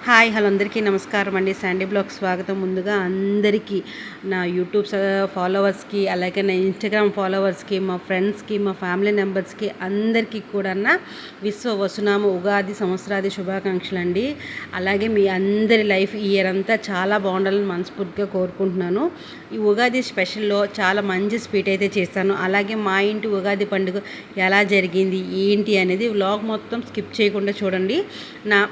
Hi hello అందరికీ నమస్కారం అండి. శాండీ బ్లాగ్ స్వాగతం. ముందుగా అందరికీ నా యూట్యూబ్ ఫాలోవర్స్కి, అలాగే నా ఇన్స్టాగ్రామ్ ఫాలోవర్స్కి, మా ఫ్రెండ్స్కి, మా ఫ్యామిలీ మెంబర్స్కి అందరికీ కూడా విశ్వ వసునామ ఉగాది సంవత్సరాది శుభాకాంక్షలు అండి. అలాగే మీ అందరి లైఫ్ ఈ ఇయర్ అంతా చాలా బాగుండాలని మనస్ఫూర్తిగా కోరుకుంటున్నాను. ఈ ఉగాది స్పెషల్లో చాలా మంచి స్వీట్ అయితే చేస్తాను. అలాగే మా ఇంటి ఉగాది పండుగ ఎలా జరిగింది ఏంటి అనేది వ్లాగ్ మొత్తం స్కిప్ చేయకుండా చూడండి.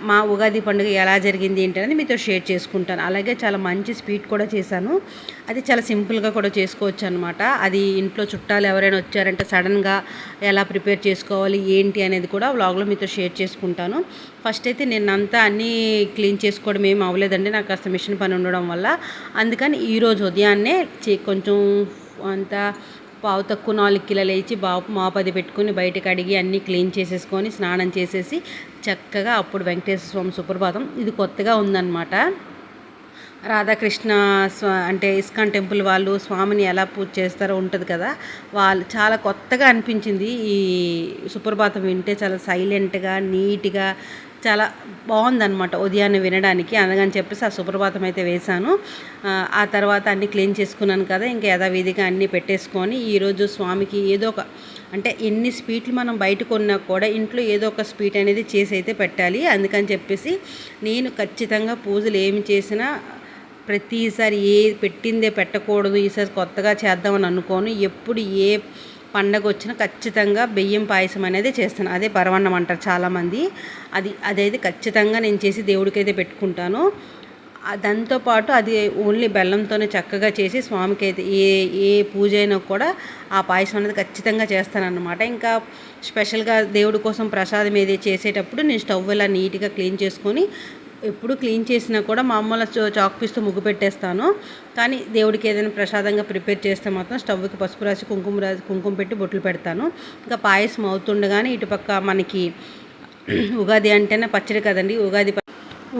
మా ఉగాది పండుగ ఎలా జరిగింది ఏంటి అనేది మీతో షేర్ చేసుకుంటాను. అలాగే చాలా మంచి స్వీట్ కూడా చేశాను. అది చాలా సింపుల్గా కూడా చేసుకోవచ్చు అనమాట. అది ఇంట్లో చుట్టాలు ఎవరైనా వచ్చారంటే సడన్గా ఎలా ప్రిపేర్ చేసుకోవాలి ఏంటి అనేది కూడా వ్లాగ్లో మీతో షేర్ చేసుకుంటాను. ఫస్ట్ అయితే నిన్నంతా అన్నీ క్లీన్ చేసుకోవడం ఏం అవ్వలేదండి, నాకు కాస్త మిషన్ పని ఉండడం వల్ల. అందుకని ఈరోజు ఉదయాన్నే కొంచెం అంతా పావు తక్కువ 4 కిలో లేచి మాపది పెట్టుకుని బయటకు అడిగి అన్నీ క్లీన్ చేసేసుకొని స్నానం చేసేసి చక్కగా అప్పుడు వెంకటేశ్వర స్వామి సుప్రభాతం ఇది కొత్తగా ఉందన్నమాట. రాధాకృష్ణ అంటే ఇస్కాన్ టెంపుల్ వాళ్ళు స్వామిని ఎలా పూజ చేస్తారో ఉంటుంది కదా, వాళ్ళు చాలా కొత్తగా అనిపించింది. ఈ సుప్రభాతం వింటే చాలా సైలెంట్గా నీట్గా చాలా బాగుందన్నమాట ఉదయాన్నే వినడానికి. అందుకని చెప్పేసి ఆ సుప్రభాతం అయితే వేశాను. ఆ తర్వాత అన్నీ క్లీన్ చేసుకున్నాను కదా, ఇంకా యథావిధిగా అన్నీ పెట్టేసుకొని ఈరోజు స్వామికి ఏదో ఒక అంటే ఎన్ని స్వీట్లు మనం బయట కొన్నా కూడా ఇంట్లో ఏదో ఒక స్వీట్ అనేది చేసి అయితే పెట్టాలి. అందుకని చెప్పేసి నేను ఖచ్చితంగా పూజలు ఏమి చేసినా ప్రతిసారి పెట్టిందే పెట్టకూడదు, ఈసారి కొత్తగా చేద్దామని అనుకోను. ఎప్పుడు ఏ పండగ వచ్చినా ఖచ్చితంగా బియ్యం పాయసం అనేది చేస్తాను. అదే పరవన్నం అంటారు చాలామంది. అదైతే ఖచ్చితంగా నేను చేసి దేవుడికైతే పెట్టుకుంటాను. దాంతోపాటు అది ఓన్లీ బెల్లంతోనే చక్కగా చేసి స్వామికి అయితే ఏ పూజ అయినా కూడా ఆ పాయసం అనేది ఖచ్చితంగా చేస్తానన్నమాట. ఇంకా స్పెషల్గా దేవుడి కోసం ప్రసాదం ఏది చేసేటప్పుడు నేను స్టవ్ ఇలా నీట్గా క్లీన్ చేసుకొని, ఎప్పుడు క్లీన్ చేసినా కూడా మామూలు చాక్ పీస్తో ముగ్గు పెట్టేస్తాను. కానీ దేవుడికి ఏదైనా ప్రసాదంగా ప్రిపేర్ చేస్తే మాత్రం స్టవ్కి పసుపు రాసి కుంకుమ పెట్టి బొట్లు పెడతాను. ఇంకా పాయసం అవుతుండగానే ఇటుపక్క మనకి ఉగాది అంటేనే పచ్చడి కదండి,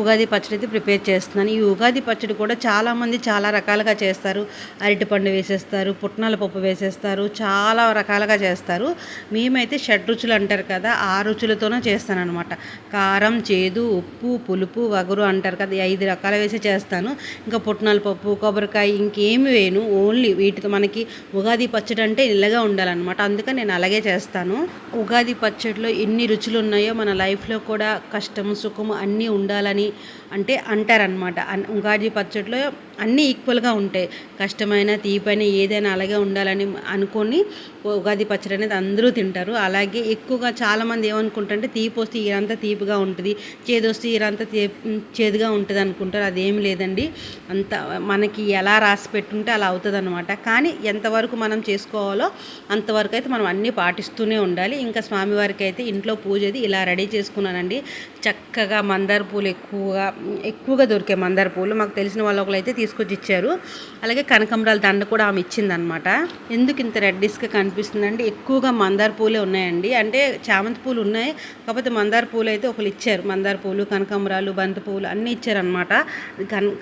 ఉగాది పచ్చడి అయితే ప్రిపేర్ చేస్తున్నాను. ఈ ఉగాది పచ్చడి కూడా చాలామంది చాలా రకాలుగా చేస్తారు. అరటిపండు వేసేస్తారు, పుట్నాల పప్పు వేసేస్తారు, చాలా రకాలుగా చేస్తారు. మేమైతే షడ్రుచులు అంటారు కదా, ఆ రుచులతోనే చేస్తానన్నమాట. కారం, చేదు, ఉప్పు, పులుపు, వగరు అంటారు కదా, 5 రకాలు వేసి చేస్తాను. ఇంకా పుట్నాల పప్పు, కొబ్బరికాయ ఇంకేమి వేయను. ఓన్లీ వీటితో మనకి ఉగాది పచ్చడి అంటే ఇలాగా ఉండాలన్నమాట. అందుకని నేను అలాగే చేస్తాను. ఉగాది పచ్చడిలో ఎన్ని రుచులు ఉన్నాయో మన లైఫ్లో కూడా కష్టము సుఖము అన్నీ ఉండాలని అంటే అంటారనమాట. ఉగాది పచ్చడిలో అన్నీ ఈక్వల్గా ఉంటాయి. కష్టమైన తీపైన ఏదైనా అలాగే ఉండాలని అనుకొని ఉగాది పచ్చడి అనేది అందరూ తింటారు. అలాగే ఎక్కువగా చాలామంది ఏమనుకుంటారంటే తీపి వస్తే ఇరంతా తీపిగా ఉంటుంది, చేదు వస్తే ఇరంతా చేదుగా ఉంటుంది అనుకుంటారు. అదేమి లేదండి, అంత మనకి ఎలా రాసి పెట్టుంటే అలా అవుతుంది అనమాట. కానీ ఎంతవరకు మనం చేసుకోవాలో అంతవరకు అయితే మనం అన్నీ పాటిస్తూనే ఉండాలి. ఇంకా స్వామివారికి అయితే ఇంట్లో పూజ అది ఇలా రెడీ చేసుకున్నానండి. చక్కగా మందార పూలు ఎక్కువగా దొరికే మందార పూలు మాకు తెలిసిన వాళ్ళు ఒకరైతే తీసుకొచ్చి ఇచ్చారు. అలాగే కనకాంబరాల దండ కూడా ఆమె ఇచ్చిందనమాట. ఎందుకు ఇంత రెడ్డిష్గా కనిపిస్తుందండి, ఎక్కువగా మందార పూలే ఉన్నాయండి. అంటే చామంతి పూలు ఉన్నాయి, కాకపోతే మందార పూలు అయితే ఒకరు ఇచ్చారు. మందార పూలు, కనకాంబరాలు, బంతి పూలు అన్నీ ఇచ్చారనమాట.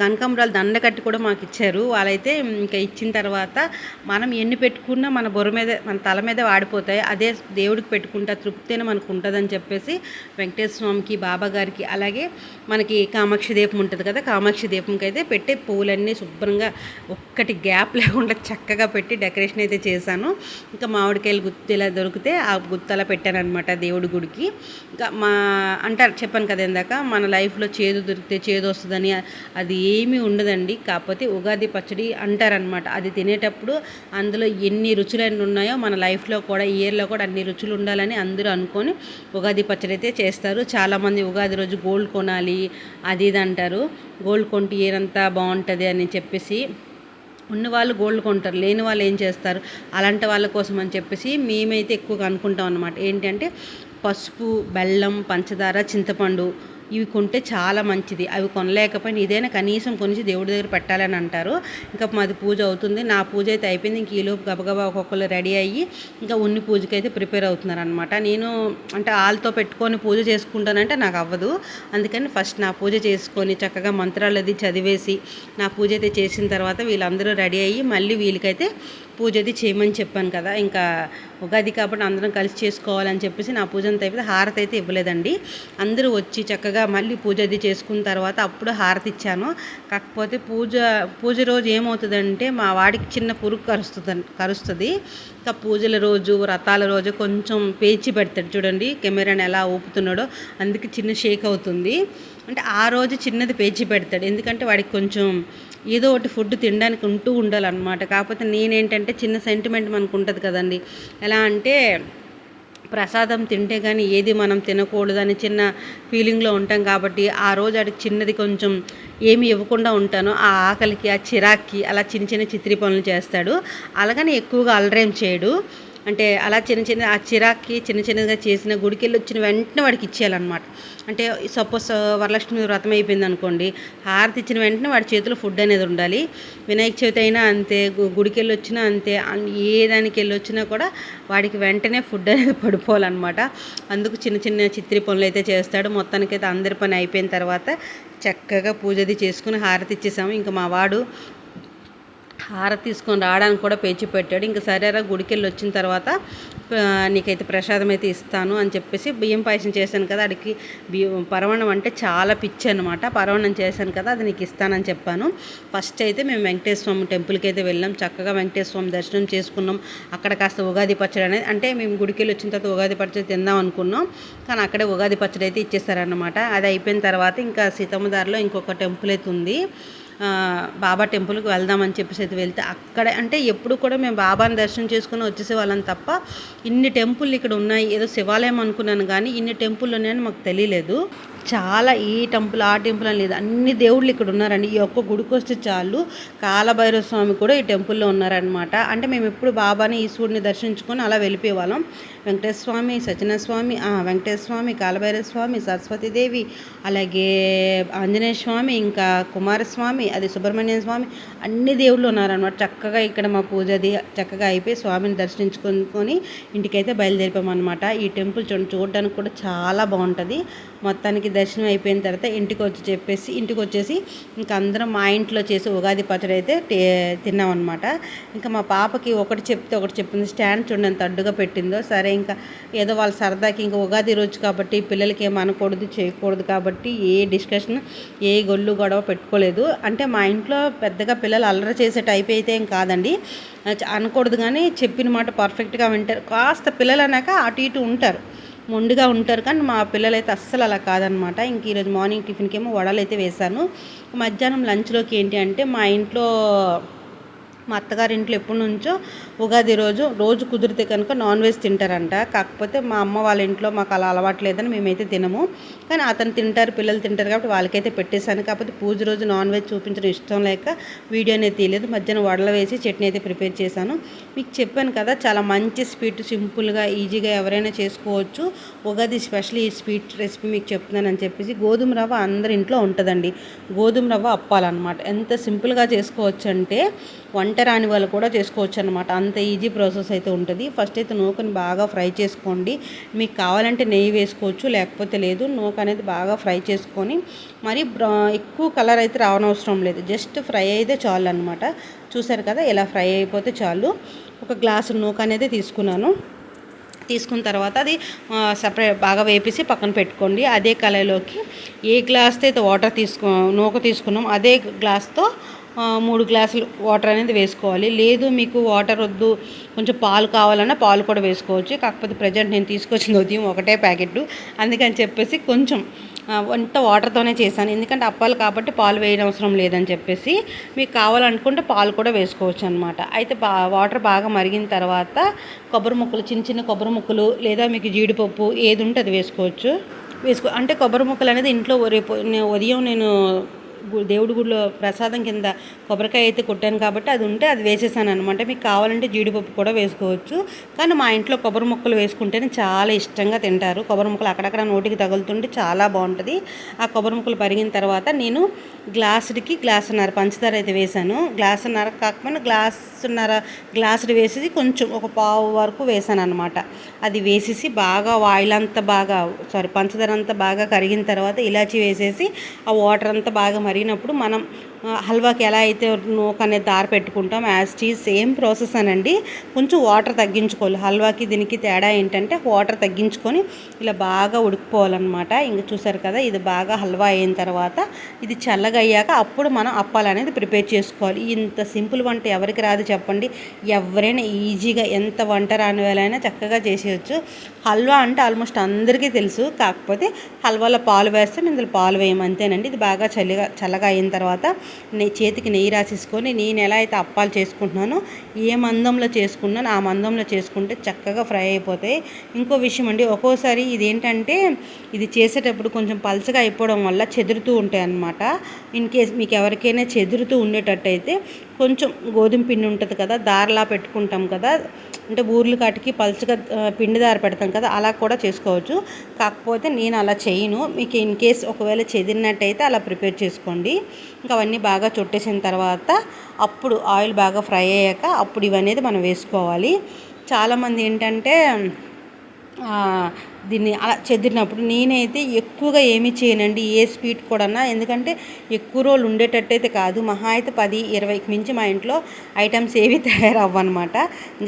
కనకాంబరాలు దండ కట్టి కూడా మాకు ఇచ్చారు. వాళ్ళైతే ఇంకా ఇచ్చిన తర్వాత మనం ఎన్ని పెట్టుకున్నా మన బుర్ర మీద మన తల మీద వాడిపోతాయి. అదే దేవుడికి పెట్టుకుంటా తృప్తిని మనకు ఉంటుందని చెప్పేసి వెంకటేశ్వర స్వామికి, బాబా గారికి, అలాగే మనకి కామాక్షి దీపం ఉంటుంది కదా, కామాక్షి దీపంకి అయితే పెట్టి పూలన్నీ శుభ్రంగా ఒక్కటి గ్యాప్ లేకుండా చక్కగా పెట్టి డెకరేషన్ అయితే చేశాను. ఇంకా మామిడికాయలు గుత్తి ఇలా దొరికితే ఆ గుత్తలా పెట్టాను అనమాట దేవుడి గుడికి. ఇంకా చెప్పాను కదా ఇందాక, మన లైఫ్లో చేదు దొరికితే చేదు వస్తుందని అది ఏమీ ఉండదండి. కాకపోతే ఉగాది పచ్చడి అంటారనమాట. అది తినేటప్పుడు అందులో ఎన్ని రుచులన్నీ ఉన్నాయో మన లైఫ్లో కూడా ఇయర్లో కూడా అన్ని రుచులు ఉండాలని అందరూ అనుకొని ఉగాది పచ్చడి అయితే చేస్తారు. చాలామంది ఉగాది రోజు గోల్డ్ కొనాలి అది ఇది అంటారు. గోల్డ్ కొంటే ఇయర్ అంతా బాగుంటుంది అని చెప్పేసి ఉన్నవాళ్ళు గోల్డ్ కొంటారు, లేని వాళ్ళు ఏం చేస్తారు, అలాంటి వాళ్ళ కోసం అని చెప్పేసి మేమైతే ఎక్కువగా అనుకుంటాం అన్నమాట. ఏంటంటే పసుపు, బెల్లం, పంచదార, చింతపండు ఇవి కొంటే చాలా మంచిది. అవి కొనలేకపోయినా ఇదైనా కనీసం కొనిసి దేవుడి దగ్గర పెట్టాలని అంటారు. ఇంకా మాది పూజ అవుతుంది, నా పూజ అయితే అయిపోయింది. ఇంక ఈలోపు గబగబా ఒక్కొక్కరు రెడీ అయ్యి ఇంకా ఉన్ని పూజకి అయితే ప్రిపేర్ అవుతున్నారు అనమాట. నేను అంటే వాళ్ళతో పెట్టుకొని పూజ చేసుకుంటానంటే నాకు అవ్వదు. అందుకని ఫస్ట్ నా పూజ చేసుకొని చక్కగా మంత్రాలు అది చదివేసి నా పూజ అయితే చేసిన తర్వాత వీళ్ళందరూ రెడీ అయ్యి మళ్ళీ వీళ్ళకైతే పూజ అది చేయమని చెప్పాను కదా. ఇంకా ఉగాది కాబట్టి అందరం కలిసి చేసుకోవాలని చెప్పేసి నా పూజ అంతా అయిపోతే హారతి అయితే ఇవ్వలేదండి. అందరూ వచ్చి చక్కగా మళ్ళీ పూజ అది చేసుకున్న తర్వాత అప్పుడు హారతి ఇచ్చాను. కాకపోతే పూజ రోజు ఏమవుతుందంటే మా వాడికి చిన్న పురుగు కరుస్తుంది. ఇంకా పూజల రోజు వ్రతాల రోజు కొంచెం పేచి పెడతాడు చూడండి, కెమెరాని ఎలా ఊపుతున్నాడో, అందుకే చిన్న షేక్ అవుతుంది. అంటే ఆ రోజు చిన్నది పేచి పెడతాడు, ఎందుకంటే వాడికి కొంచెం ఏదో ఒకటి ఫుడ్ తినడానికి ఉండాలన్నమాట. కాకపోతే నేనేంటంటే చిన్న సెంటిమెంట్ మనకు ఉంటుంది కదండి, ఎలా అంటే ప్రసాదం తింటే కానీ ఏది మనం తినకూడదని చిన్న ఫీలింగ్లో ఉంటాం కాబట్టి ఆ రోజు అడిగి చిన్నది కొంచెం ఏమి ఇవ్వకుండా ఉంటాను. ఆ ఆకలికి ఆ చిరాక్కి అలా చిన్న చిన్న చిత్రీ పనులు చేస్తాడు. అలాగని ఎక్కువగా అలరేం చేయడు. అంటే అలా చిన్న ఆ చిరాక్కి చిన్నగా చేసిన గుడికి వెళ్ళి వచ్చిన వెంటనే వాడికి ఇచ్చేయాలన్నమాట. అంటే సపోజ్ వరలక్ష్మి వ్రతం అయిపోయింది అనుకోండి, హారతి ఇచ్చిన వెంటనే వాడి చేతిలో ఫుడ్ అనేది ఉండాలి. వినాయక చవితి అయినా అంతే, గుడికి వెళ్ళి వచ్చినా అంతే, ఏ దానికి వెళ్ళి వచ్చినా కూడా వాడికి వెంటనే ఫుడ్ అనేది పడిపోవాలన్నమాట. అందుకు చిన్న చిత్రీ పనులు అయితే చేస్తాడు. మొత్తానికైతే అందరి పని అయిపోయిన తర్వాత చక్కగా పూజది చేసుకుని హారతి ఇచ్చేసాము. ఇంకా మా వాడు హారతి తీసుకొని రావడానికి కూడా పేచి పెట్టాడు. ఇంకా సరేరా గుడికి వెళ్ళి వచ్చిన తర్వాత నీకైతే ప్రసాదం అయితే ఇస్తాను అని చెప్పేసి బియ్యం పాయసం చేశాను కదా, అడికి పరవణం అంటే చాలా పిచ్చి అనమాట. పరవణం చేశాను కదా, అది నీకు ఇస్తానని చెప్పాను. ఫస్ట్ అయితే మేము వెంకటేశ్వర స్వామి టెంపుల్కి అయితే వెళ్ళాం. చక్కగా వెంకటేశ్వర స్వామి దర్శనం చేసుకున్నాం. అక్కడ కాస్త ఉగాది పచ్చడి అనేది, అంటే మేము గుడికి వెళ్ళి వచ్చిన తర్వాత ఉగాది పచ్చడి తిందాం అనుకున్నాం, కానీ అక్కడే ఉగాది పచ్చడి అయితే ఇచ్చేసారనమాట. అది అయిపోయిన తర్వాత ఇంకా సీతమ్మ దారిలో ఇంకొక టెంపుల్ అయితే ఉంది, బాబా టెంపుల్కి వెళ్దామని చెప్పేసి అయితే వెళ్తే అక్కడ అంటే ఎప్పుడు కూడా మేము బాబాని దర్శనం చేసుకుని వచ్చేసేవాళ్ళం తప్ప ఇన్ని టెంపుల్ ఇక్కడ ఉన్నాయి, ఏదో శివాలయం అనుకున్నాను కానీ ఇన్ని టెంపుల్ ఉన్నాయని మాకు తెలియలేదు. చాలా ఈ టెంపుల్ ఆ టెంపుల్ అని లేదు, అన్ని దేవుళ్ళు ఇక్కడ ఉన్నారండి. ఈ ఒక్క గుడికి వస్తే చాలు, కాలభైరవ స్వామి కూడా ఈ టెంపుల్లో ఉన్నారనమాట. అంటే మేము ఎప్పుడు బాబాని ఈశ్వరుని దర్శించుకొని అలా వెళ్ళిపోయేవాళ్ళం. వెంకటేశ్వర స్వామి, సత్యనారాయణ స్వామి, వెంకటేశ్వర స్వామి, కాలభైరవ స్వామి, సరస్వతీదేవి, అలాగే ఆంజనేయ స్వామి, ఇంకా కుమారస్వామి, అది సుబ్రహ్మణ్య స్వామి, అన్ని దేవుళ్ళు ఉన్నారనమాట. చక్కగా ఇక్కడ మా పూజ అది చక్కగా అయిపోయి స్వామిని దర్శించుకొని ఇంటికైతే బయలుదేరిపోయామన్నమాట. ఈ టెంపుల్ చూడడానికి కూడా చాలా బాగుంటుంది. మొత్తానికి దర్శనం అయిపోయిన తర్వాత ఇంటికి వచ్చేసి ఇంకా అందరం మా ఇంట్లో చేసి ఉగాది పచ్చడి అయితే తిన్నామన్నమాట. ఇంకా మా పాపకి ఒకటి చెప్పింది, స్టాండ్ చూడండి ఎంత అడ్డుగా పెట్టిందో. సరే ఇంకా ఏదో వాళ్ళ సరదాకి ఇంకా ఉగాది రోజు కాబట్టి పిల్లలకి ఏం అనకూడదు చేయకూడదు కాబట్టి ఏ డిస్కషన్ ఏ గొల్లు గొడవ పెట్టుకోలేదు. అంటే మా ఇంట్లో పెద్దగా పిల్లలు అల్లరి చేసే టైప్ అయితే ఏం కాదండి, అనకూడదు కానీ చెప్పిన మాట పర్ఫెక్ట్గా వింటారు. కాస్త పిల్లలు అన్నాక అటు ఇటు ఉంటారు, మొండిగా ఉంటారు, కానీ మా పిల్లలైతే అస్సలు అలా కాదనమాట. ఇంక ఈరోజు మార్నింగ్ టిఫిన్కి ఏమో వడలు అయితే వేశాను. మధ్యాహ్నం లంచ్లోకి ఏంటి అంటే మా ఇంట్లో మా అత్తగారి ఇంట్లో ఎప్పటి నుంచో ఉగాది రోజు కుదిరితే కనుక నాన్ వెజ్ తింటారంట. కాకపోతే మా అమ్మ వాళ్ళ ఇంట్లో మాకు అలా అలవాటు లేదని మేమైతే తినము, కానీ అతను తింటారు, పిల్లలు తింటారు కాబట్టి వాళ్ళకైతే పెట్టేశాను. కాకపోతే పూజ రోజు నాన్ వెజ్ చూపించడం ఇష్టం లేక వీడియో అనేది తీయలేదు. మధ్యాహ్నం వడలు వేసి చట్నీ అయితే ప్రిపేర్ చేశాను. మీకు చెప్పాను కదా, చాలా మంచి స్వీట్, సింపుల్గా ఈజీగా ఎవరైనా చేసుకోవచ్చు. ఉగాది స్పెషల్ ఈ స్వీట్ రెసిపీ మీకు చెప్తున్నానని చెప్పేసి గోధుమ రవ్వ అందరి ఇంట్లో ఉంటుందండి. గోధుమ రవ్వ అప్పాలన్నమాట. ఎంత సింపుల్గా చేసుకోవచ్చు అంటే వంట రాని వాళ్ళు కూడా చేసుకోవచ్చు అనమాట. అంత ఈజీ ప్రాసెస్ అయితే ఉంటుంది. ఫస్ట్ అయితే నూకని బాగా ఫ్రై చేసుకోండి. మీకు కావాలంటే నెయ్యి వేసుకోవచ్చు, లేకపోతే లేదు. నూక అనేది బాగా ఫ్రై చేసుకొని మరి ఎక్కువ కలర్ అయితే రావనవసరం లేదు, జస్ట్ ఫ్రై అయితే చాలు అనమాట. చూసారు కదా, ఇలా ఫ్రై అయిపోతే చాలు. ఒక గ్లాసు నూక అనేది తీసుకున్న తర్వాత అది సపరేట్ బాగా వేపేసి పక్కన పెట్టుకోండి. అదే కళాయిలోకి ఏ గ్లాస్తో అయితే నూక తీసుకున్నాం అదే గ్లాస్తో 3 గ్లాసులు వాటర్ అనేది వేసుకోవాలి. లేదు మీకు వాటర్ వద్దు, కొంచెం పాలు కావాలన్నా పాలు కూడా వేసుకోవచ్చు. కాకపోతే ప్రజెంట్ నేను తీసుకొచ్చిన ఉదయం ఒకటే ప్యాకెట్, అందుకని చెప్పేసి కొంచెం వంట వాటర్తోనే చేశాను. ఎందుకంటే అప్పాలు కాబట్టి పాలు వేయడం అవసరం లేదని చెప్పేసి, మీకు కావాలనుకుంటే పాలు కూడా వేసుకోవచ్చు అనమాట. అయితే వాటర్ బాగా మరిగిన తర్వాత కొబ్బరి ముక్కలు, చిన్న కొబ్బరి ముక్కలు, లేదా మీకు జీడిపప్పు ఏది ఉంటే అది అంటే కొబ్బరి ముక్కలు అనేది ఇంట్లో ఉదయం నేను దేవుడి గుడిలో ప్రసాదం కింద కొబ్బరికాయ అయితే కొట్టాను కాబట్టి అది ఉంటే అది వేసేసాను అనమాట. మీకు కావాలంటే జీడిపప్పు కూడా వేసుకోవచ్చు, కానీ మా ఇంట్లో కొబ్బరి ముక్కలు వేసుకుంటేనే చాలా ఇష్టంగా తింటారు. కొబ్బరి ముక్కలు అక్కడక్కడ నోటికి తగులుతుంటే చాలా బాగుంటుంది. ఆ కొబ్బరి ముక్కలు పరిగిన తర్వాత నేను గ్లాసున్నర పంచదార అయితే వేసాను. గ్లాసున్నర కాకపోయినా గ్లాసుడు వేసేసి కొంచెం ఒక పావు వరకు వేసాను అనమాట. అది వేసేసి బాగా పంచదార అంతా బాగా కరిగిన తర్వాత ఇలాచీ వేసేసి ఆ వాటర్ అంతా బాగా మరిగినప్పుడు మనం హల్వాకి ఎలా అయితే నూక అనేది దారి పెట్టుకుంటాం యాజ్ టీజ్ సేమ్ ప్రాసెస్ అనండి. కొంచెం వాటర్ తగ్గించుకోవాలి. హల్వాకి దీనికి తేడా ఏంటంటే వాటర్ తగ్గించుకొని ఇలా బాగా ఉడికిపోవాలన్నమాట. ఇంక చూసారు కదా, ఇది బాగా హల్వా అయిన తర్వాత ఇది చల్లగా అయ్యాక అప్పుడు మనం అప్పాలు అనేది ప్రిపేర్ చేసుకోవాలి. ఇంత సింపుల్ వంట ఎవరికి రాదు చెప్పండి. ఎవరైనా ఈజీగా ఎంత వంట రాని వాళ్ళైనా చక్కగా చేసేయచ్చు. హల్వా అంటే ఆల్మోస్ట్ అందరికీ తెలుసు. కాకపోతే హల్వాలో పాలు వేస్తే ఇందులో పాలు వేయం అంతేనండి. ఇది బాగా చల్లగా అయిన తర్వాత చేతికి నెయ్యి రాసేసుకొని నేను ఎలా అయితే అప్పాలు చేసుకుంటున్నానో ఏ మందంలో చేసుకున్నానో ఆ మందంలో చేసుకుంటే చక్కగా ఫ్రై అయిపోతాయి. ఇంకో విషయం అండి, ఒక్కోసారి ఇదేంటంటే ఇది చేసేటప్పుడు కొంచెం పలచగా అయిపోవడం వల్ల చెదురుతూ ఉంటాయి అన్నమాట. ఇన్ కేస్ మీకు ఎవరికైనా చెదురుతూ ఉండేటట్టయితే కొంచెం గోధుమ పిండి ఉంటుంది కదా, దారలా పెట్టుకుంటాం కదా, అంటే ఊర్లు కాటికి పలుచగా పిండి దారి పెడతాం కదా, అలా కూడా చేసుకోవచ్చు. కాకపోతే నేను అలా చేయను. మీకు ఇన్ కేస్ ఒకవేళ చెదిరినట్టయితే అలా ప్రిపేర్ చేసుకోండి. ఇంకా అవన్నీ బాగా చుట్టేసిన తర్వాత అప్పుడు ఆయిల్ బాగా ఫ్రై అయ్యాక అప్పుడు ఇవనేది మనం వేసుకోవాలి. చాలామంది ఏంటంటే దీన్ని అలా చెదిరినప్పుడు నేనైతే ఎక్కువగా ఏమీ చేయనండి, ఏ స్వీట్ కూడా. ఎందుకంటే ఎక్కువ రోజులు ఉండేటట్టయితే కాదు, మహా అయితే 10-20కి మించి మా ఇంట్లో ఐటమ్స్ ఏవి తయారవ్వనమాట.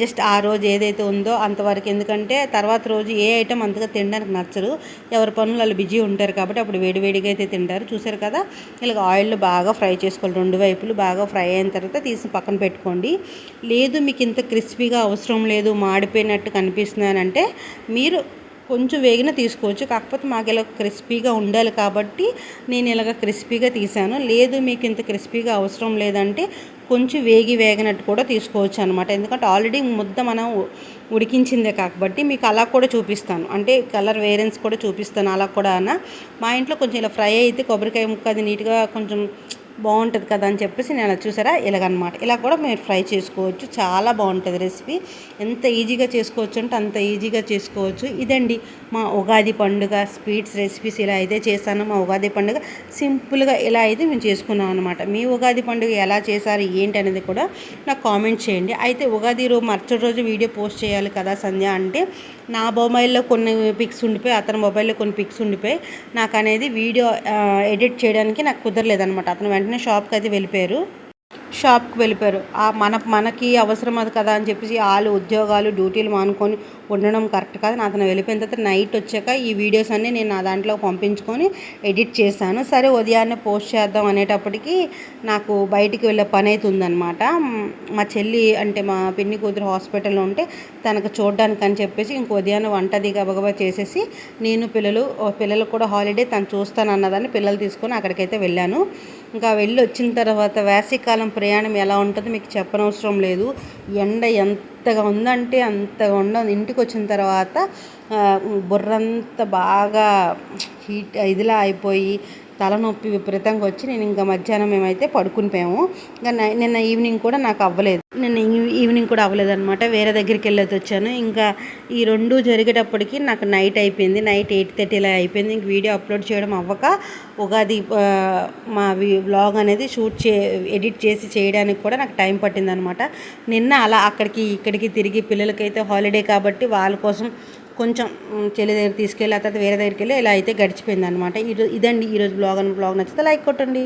జస్ట్ ఆ రోజు ఏదైతే ఉందో అంతవరకు. ఎందుకంటే తర్వాత రోజు ఏ ఐటమ్ అంతగా తినడానికి నచ్చరు. ఎవరి పనులు వాళ్ళు బిజీ ఉంటారు కాబట్టి అప్పుడు వేడివేడిగా అయితే తింటారు. చూసారు కదా, ఇలాగ ఆయిల్లో బాగా ఫ్రై చేసుకోవాలి. 2 వైపులు బాగా ఫ్రై అయిన తర్వాత తీసి పక్కన పెట్టుకోండి. లేదు మీకు ఇంత క్రిస్పీగా అవసరం లేదు, మాడిపోయినట్టు కనిపిస్తున్నానంటే మీరు కొంచెం వేగిన తీసుకోవచ్చు. కాకపోతే మాకు ఇలా క్రిస్పీగా ఉండాలి కాబట్టి నేను ఇలాగ క్రిస్పీగా తీసాను. లేదు మీకు ఇంత క్రిస్పీగా అవసరం లేదంటే కొంచెం వేగినట్టు కూడా తీసుకోవచ్చు అనమాట. ఎందుకంటే ఆల్రెడీ ముద్ద మనం ఉడికించిందే కాబట్టి మీకు అలా కూడా చూపిస్తాను, అంటే కలర్ వేరియన్స్ కూడా చూపిస్తాను. అలా కూడా మా ఇంట్లో కొంచెం ఇలా ఫ్రై అయితే కొబ్బరికాయ ముక్క అది నీట్గా కొంచెం బాగుంటుంది కదా అని చెప్పేసి నేను అలా చూసారా ఇలాగనమాట. ఇలా కూడా మీరు ఫ్రై చేసుకోవచ్చు. చాలా బాగుంటుంది రెసిపీ. ఎంత ఈజీగా చేసుకోవచ్చు అంటే అంత ఈజీగా చేసుకోవచ్చు. ఇదండి మా ఉగాది పండుగ స్వీట్స్ రెసిపీస్. ఇలా అయితే చేశాను. మా ఉగాది పండుగ సింపుల్గా ఇలా అయితే మేము చేసుకున్నాం అనమాట. మీ ఉగాది పండుగ ఎలా చేశారు ఏంటి అనేది కూడా నాకు కామెంట్ చేయండి. అయితే ఉగాది మరుసటి రోజు వీడియో పోస్ట్ చేయాలి కదా సంధ్య అంటే నా మొబైల్లో కొన్ని పిక్స్ ఉండిపోయి అతని మొబైల్లో కొన్ని పిక్స్ ఉండిపోయి నాకు అనేది వీడియో ఎడిట్ చేయడానికి నాకు కుదరలేదనమాట. అతను వెంటనే షాప్కి అయితే వెళ్ళిపోయారు. మనకి అవసరం అది కదా అని చెప్పేసి వాళ్ళు ఉద్యోగాలు డ్యూటీలు మానుకొని ఉండడం కరెక్ట్ కాదు. అతను వెళ్ళిపోయిన తర్వాత నైట్ వచ్చాక ఈ వీడియోస్ అన్నీ నేను నా దాంట్లో పంపించుకొని ఎడిట్ చేశాను. సరే ఉదయాన్నే పోస్ట్ చేద్దాం అనేటప్పటికి నాకు బయటికి వెళ్ళే పని అయితే ఉందన్నమాట. మా చెల్లి అంటే మా పిన్ని కూతురు హాస్పిటల్లో ఉంటే తనకు చూడడానికి అని చెప్పేసి ఇంక ఉదయాన్నే వంటది గబగబా చేసేసి నేను పిల్లలు కూడా హాలిడే తను చూస్తాను అన్నదాన్ని పిల్లలు తీసుకొని అక్కడికైతే వెళ్ళాను. ఇంకా వెళ్ళి వచ్చిన తర్వాత వేసవికాలం ప్రయాణం ఎలా ఉంటుందో మీకు చెప్పనవసరం లేదు. ఎండ ఎంతగా ఉందంటే అంతగా ఉండదు. ఇంటికి వచ్చిన తర్వాత బుర్రంతా బాగా హీట్ ఇదిలా అయిపోయి తలనొప్పి విపరీతంగా వచ్చి నేను ఇంకా మధ్యాహ్నం మేమైతే పడుకుని పోయాము. ఇంకా నిన్న ఈవినింగ్ కూడా నాకు అవ్వలేదు. అనమాట. వేరే దగ్గరికి వెళ్ళేది వచ్చాను. ఇంకా ఈ రెండు జరిగేటప్పటికి నాకు నైట్ అయిపోయింది. నైట్ 8:30 ఇలా అయిపోయింది. ఇంక వీడియో అప్లోడ్ చేయడం అవ్వక ఉగాది మా వ్లాగ్ అనేది ఎడిట్ చేసి చేయడానికి కూడా నాకు టైం పట్టిందనమాట. నిన్న అలా అక్కడికి ఇక్కడికి తిరిగి పిల్లలకైతే హాలిడే కాబట్టి వాళ్ళ కోసం కొంచెం చెల్లి దగ్గర తీసుకెళ్ళి ఆ తర్వాత వేరే దగ్గరికి వెళ్ళి ఇలా అయితే గడిచిపోయింది అనమాట. ఇదండి ఈరోజు బ్లాగ్ నచ్చితే లైక్ కొట్టండి.